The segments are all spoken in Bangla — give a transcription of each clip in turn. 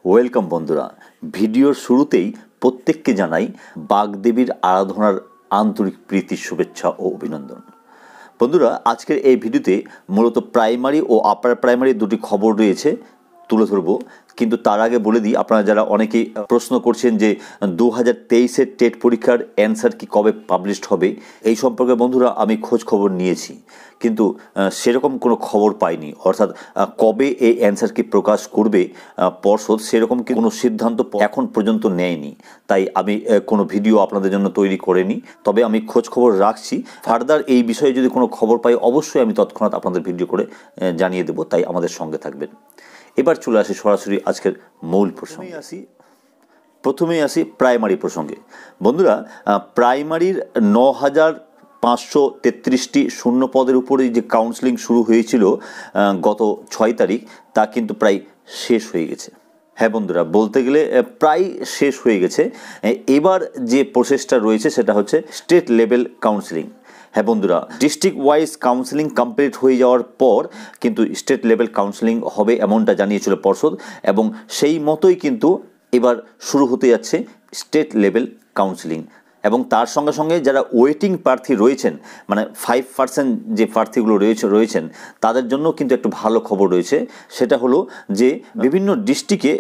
ওয়েলকাম বন্ধুরা। ভিডিওর শুরুতেই প্রত্যেককে জানাই বাগদেবীর আরাধনার আন্তরিক প্রীতির শুভেচ্ছা ও অভিনন্দন। বন্ধুরা, আজকের এই ভিডিওতে মূলত প্রাইমারি ও আপার প্রাইমারি দুটি খবর রয়েছে, তুলে ধরবো। কিন্তু তার আগে বলে দিই, আপনারা যারা অনেকেই প্রশ্ন করছেন যে 2023-এর টেট পরীক্ষার অ্যান্সার কি কবে পাবলিশড হবে, এই সম্পর্কে বন্ধুরা আমি খোঁজ খবর নিয়েছি, কিন্তু সেরকম কোনো খবর পাইনি। অর্থাৎ কবে এই অ্যান্সার কি প্রকাশ করবে পর্ষদ, সেরকম কোনো সিদ্ধান্ত এখন পর্যন্ত নেয়নি। তাই আমি কোনো ভিডিও আপনাদের জন্য তৈরি করিনি, তবে আমি খোঁজ খবর রাখছি। ফার্দার এই বিষয়ে যদি কোনো খবর পাই অবশ্যই আমি তৎক্ষণাৎ আপনাদের ভিডিও করে জানিয়ে দেবো, তাই আমাদের সঙ্গে থাকবেন। এবার চলে আসি সরাসরি আজকের মূল প্রসঙ্গে। প্রথমেই আসি প্রাইমারি প্রসঙ্গে। বন্ধুরা, প্রাইমারির 9,533টি শূন্য পদের উপরে যে কাউন্সেলিং শুরু হয়েছিল গত 6 তারিখ, তা কিন্তু প্রায় শেষ হয়ে গেছে। হ্যাঁ বন্ধুরা, বলতে গেলে প্রায় শেষ হয়ে গেছে। এবার যে প্রসেসটা রয়েছে সেটা হচ্ছে স্টেট লেভেল কাউন্সেলিং। হ্যাঁ বন্ধুরা, ডিস্ট্রিক্ট ওয়াইজ কাউন্সেলিং কমপ্লিট হয়ে যাওয়ার পর কিন্তু স্টেট লেভেল কাউন্সেলিং হবে, এমনটা জানিয়েছিল পর্ষদ, এবং সেই মতোই কিন্তু এবার শুরু হতে যাচ্ছে স্টেট লেভেল কাউন্সেলিং। এবং তার সঙ্গে সঙ্গে যারা ওয়েটিং প্রার্থী রয়েছেন, মানে 5% যে প্রার্থীগুলো রয়েছেন তাদের জন্য কিন্তু একটু ভালো খবর রয়েছে। সেটা হলো যে বিভিন্ন ডিস্ট্রিক্টে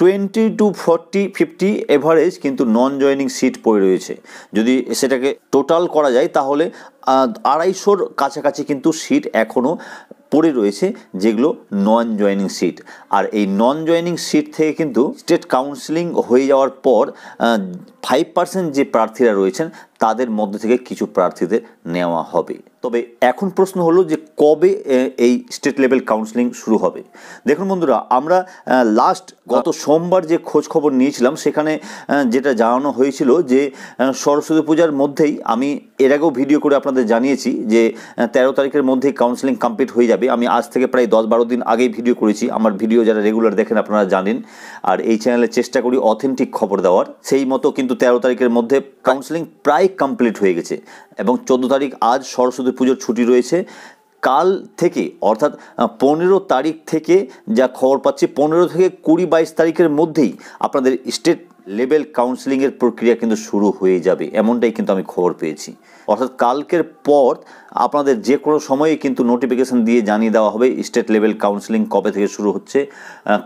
20 to 40, 50 এভারেজ কিন্তু নন জয়েনিং সিট পড়ে রয়েছে। যদি সেটাকে টোটাল করা যায় তাহলে 250-র কাছাকাছি কিন্তু সিট এখনও পড়ে রয়েছে, যেগুলো নন জয়েনিং সিট। আর এই নন জয়েনিং সিট থেকে কিন্তু স্টেট কাউন্সেলিং হয়ে যাওয়ার পর 5% যে প্রার্থীরা রয়েছেন তাদের মধ্যে থেকে কিছু প্রার্থীদের নেওয়া হবে। তবে এখন প্রশ্ন হলো যে কবে এই স্টেট লেভেল কাউন্সেলিং শুরু হবে। দেখুন বন্ধুরা, আমরা গত সোমবার যে খোঁজ খবর নিয়েছিলাম সেখানে যেটা জানানো হয়েছিল যে সরস্বতী পূজার মধ্যেই, আমি এর আগেও ভিডিও করে আপনাদের জানিয়েছি যে 13 তারিখের মধ্যেই কাউন্সেলিং কমপ্লিট হয়ে যাবে। আমি আজ থেকে প্রায় 10-12 দিন আগেই ভিডিও করেছি। আমার ভিডিও যারা রেগুলার দেখেন আপনারা জানেন, আর এই চ্যানেলে চেষ্টা করি অথেন্টিক খবর দেওয়ার। সেই মতো কিন্তু 13 তারিখের মধ্যে কাউন্সেলিং প্রায় কমপ্লিট হয়ে গেছে, এবং 14 তারিখ আজ সরস্বতী পুজোর ছুটি রয়েছে। কাল থেকে অর্থাৎ 15 তারিখ থেকে যা খবর পাচ্ছি, 15 থেকে 20-22 তারিখের মধ্যেই আপনাদের স্টেট লেভেল কাউন্সেলিংয়ের প্রক্রিয়া কিন্তু শুরু হয়ে যাবে, এমনটাই কিন্তু আমি খবর পেয়েছি। অর্থাৎ কালকের পর আপনাদের যে কোনো সময়ে কিন্তু নোটিফিকেশান দিয়ে জানিয়ে দেওয়া হবে স্টেট লেভেল কাউন্সেলিং কবে থেকে শুরু হচ্ছে,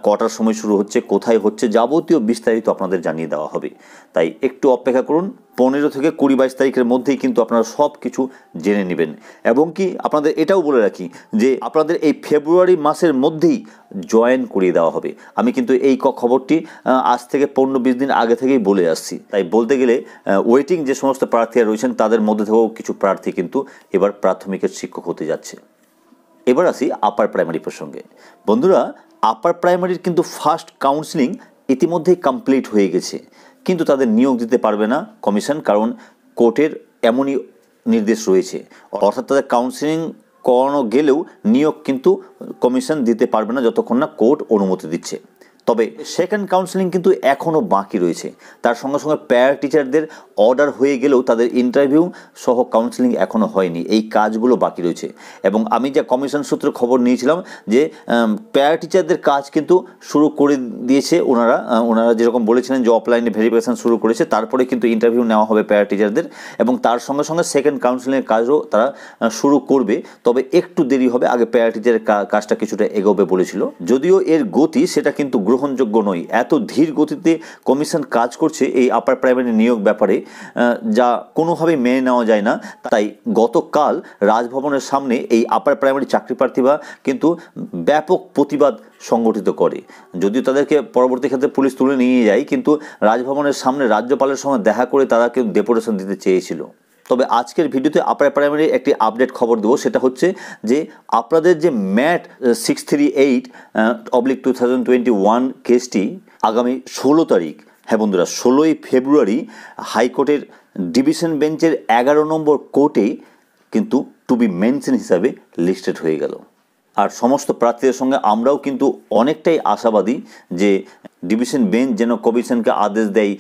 কটার সময় শুরু হচ্ছে, কোথায় হচ্ছে, যাবতীয় বিস্তারিত আপনাদের জানিয়ে দেওয়া হবে। তাই একটু অপেক্ষা করুন, 15 থেকে 20-22 তারিখের মধ্যেই কিন্তু আপনারা সব কিছু জেনে নেবেন। এবং কি আপনাদের এটাও বলে রাখি যে আপনাদের এই ফেব্রুয়ারি মাসের মধ্যেই জয়েন করিয়ে দেওয়া হবে। আমি কিন্তু এই খবরটি আজ থেকে 15-20 দিন আগে থেকেই বলে আসছি। তাই বলতে গেলে ওয়েটিং যে সমস্ত প্রার্থীরা রয়েছেন তাদের মধ্যে থেকেও কিছু প্রার্থী কিন্তু এবার প্রাথমিকের শিক্ষক হতে যাচ্ছে। এবার আসি আপার প্রাইমারি প্রসঙ্গে। বন্ধুরা, আপার প্রাইমারির কিন্তু ফার্স্ট কাউন্সেলিং ইতিমধ্যেই কমপ্লিট হয়ে গেছে, কিন্তু তাদের নিয়োগ দিতে পারবে না কমিশন, কারণ কোর্টের এমনই নির্দেশ রয়েছে। অর্থাৎ তাদের কাউন্সেলিং করানো গেলেও নিয়োগ কিন্তু কমিশন দিতে পারবে না যতক্ষণ না কোর্ট অনুমতি দিচ্ছে। তবে সেকেন্ড কাউন্সেলিং কিন্তু এখনও বাকি রয়েছে। তার সঙ্গে সঙ্গে প্যারা টিচারদের অর্ডার হয়ে গেলেও তাদের ইন্টারভিউ সহ কাউন্সেলিং এখনও হয়নি, এই কাজগুলো বাকি রয়েছে। এবং আমি যা কমিশন সূত্রে খবর নিয়েছিলাম যে প্যারা টিচারদের কাজ কিন্তু শুরু করে দিয়েছে ওনারা যেরকম বলেছিলেন যে অফলাইনে ভেরিফিকেশান শুরু করেছে, তারপরে কিন্তু ইন্টারভিউ নেওয়া হবে প্যারা টিচারদের, এবং তার সঙ্গে সঙ্গে সেকেন্ড কাউন্সেলিংয়ের কাজও তারা শুরু করবে। তবে একটু দেরি হবে, আগে প্যারা টিচারের কাজটা কিছুটা এগোবে বলেছিল। যদিও এর গতি সেটা কিন্তু গ্রহণযোগ্য নয়। এত ধীর গতিতে কমিশন কাজ করছে এই আপার প্রাইমারি নিয়োগ ব্যাপারে, যা কোনোভাবেই মেনে নেওয়া যায় না। তাই গতকাল রাজভবনের সামনে এই আপার প্রাইমারি চাকরি প্রার্থীরা কিন্তু ব্যাপক প্রতিবাদ সংগঠিত করে। যদিও তাদেরকে পরবর্তী ক্ষেত্রে পুলিশ তুলে নিয়ে যায়, কিন্তু রাজভবনের সামনে রাজ্যপালের সঙ্গে দেখা করে তারা কিন্তু ডেপুটেশন দিতে চেয়েছিল। তবে আজকের ভিডিওতে আপার প্রাইমারি একটি আপডেট খবর দেবো, সেটা হচ্ছে যে আপনাদের যে ম্যাট 638/2021 কেসটি আগামী 16 তারিখ, হ্যাঁ বন্ধুরা 16ই ফেব্রুয়ারি হাইকোর্টের ডিভিশন বেঞ্চের 11 নম্বর কোর্টে কিন্তু টু বি মেনশন হিসাবে লিস্টেড হয়ে গেল। আর সমস্ত প্রার্থীদের সঙ্গে আমরাও কিন্তু অনেকটাই আশাবাদী যে ডিভিশন বেঞ্চ যেন কমিশনকে আদেশ দেয়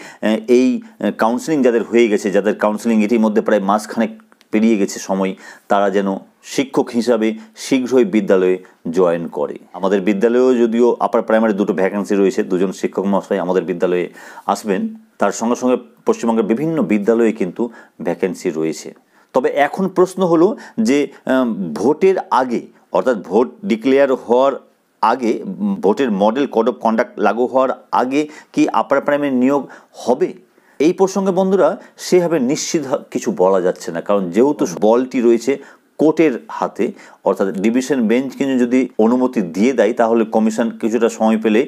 এই কাউন্সেলিং যাদের হয়ে গেছে, যাদের কাউন্সেলিং ইতিমধ্যে প্রায় মাসখানেক পেরিয়ে গেছে সময়, তারা যেন শিক্ষক হিসাবে শীঘ্রই বিদ্যালয়ে জয়েন করে। আমাদের বিদ্যালয়েও যদিও আপার প্রাইমারি 2টো ভ্যাকেন্সি রয়েছে, 2জন শিক্ষক মহাশয় আমাদের বিদ্যালয়ে আসবেন। তার সঙ্গে সঙ্গে পশ্চিমবঙ্গের বিভিন্ন বিদ্যালয়ে কিন্তু ভ্যাকেন্সি রয়েছে। তবে এখন প্রশ্ন হলো যে ভোটের আগে, অর্থাৎ ভোট ডিক্লেয়ার হওয়ার আগে, ভোটের মডেল কোড অফ কন্ডাক্ট লাগু হওয়ার আগে কি আপার প্রাইমারি নিয়োগ হবে? এই প্রসঙ্গে বন্ধুরা সেভাবে নিশ্চিত কিছু বলা যাচ্ছে না, কারণ যেহেতু বলটি রয়েছে কোর্টের হাতে, অর্থাৎ ডিভিশন বেঞ্চ কিন্তু যদি অনুমতি দিয়ে দেয় তাহলে কমিশন কিছুটা সময় পেলে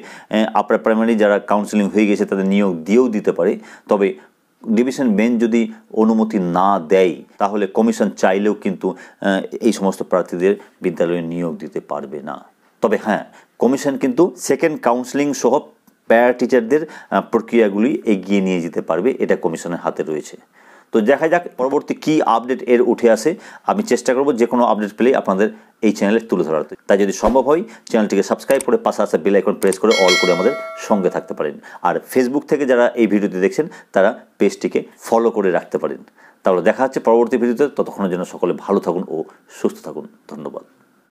আপার প্রাইমারি যারা কাউন্সেলিং হয়ে গেছে তাদের নিয়োগ দিয়েও দিতে পারে। তবে ডিভিশন বেঞ্চ যদি অনুমতি না দেয় তাহলে কমিশন চাইলেও কিন্তু এই সমস্ত প্রার্থীদের বিদ্যালয়ে নিয়োগ দিতে পারবে না। তবে হ্যাঁ, কমিশন কিন্তু সেকেন্ড কাউন্সেলিং সহ প্যারা টিচারদের প্রক্রিয়াগুলি এগিয়ে নিয়ে যেতে পারবে, এটা কমিশনের হাতে রয়েছে। তো দেখা যাক পরবর্তী কী আপডেট এর উঠে আসে। আমি চেষ্টা করব যে কোনো আপডেট পেলেই আপনাদের এই চ্যানেলে তুলে ধরার। তাই যদি সম্ভব হয় চ্যানেলটিকে সাবস্ক্রাইব করে পাশে আসা বেল আইকন প্রেস করে অল করে আমাদের সঙ্গে থাকতে পারেন। আর ফেসবুক থেকে যারা এই ভিডিওটি দেখছেন তারা পেজটিকে ফলো করে রাখতে পারেন। তাহলে দেখা হচ্ছে পরবর্তী ভিডিওতে। ততক্ষণের জন্য সকলে ভালো থাকুন ও সুস্থ থাকুন। ধন্যবাদ।